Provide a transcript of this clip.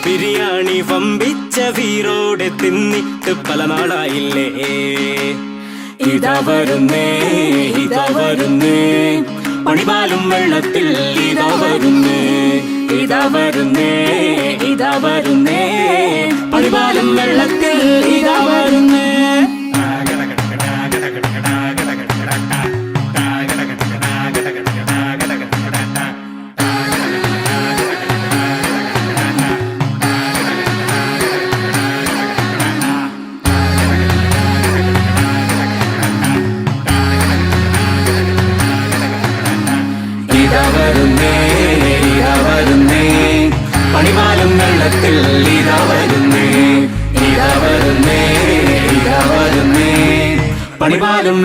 ബിരിയാണി വമ്പിച്ച വീരോടെ തിന്നിട്ട് പല നാളായില്ലേ. ഇതാ വരുന്നേ ഇതാ വരുന്നേ പണിപാലും വെള്ളത്തിൽ ഇതാ വരുന്നേ ഇതാ വരുന്നേ ഇതാ വരുന്നേ പണിപാലും വെള്ളത്തിൽ ഇതാ വരുന്നേ. ഇതാ വരുന്നേ ഇതാ വരുന്നേ പണിപാലും വെള്ളത്തിൽ ഇതാ വരുന്നേ ഇതാ വരുന്നേ ഇതാ വരുന്നേ പണിപാലും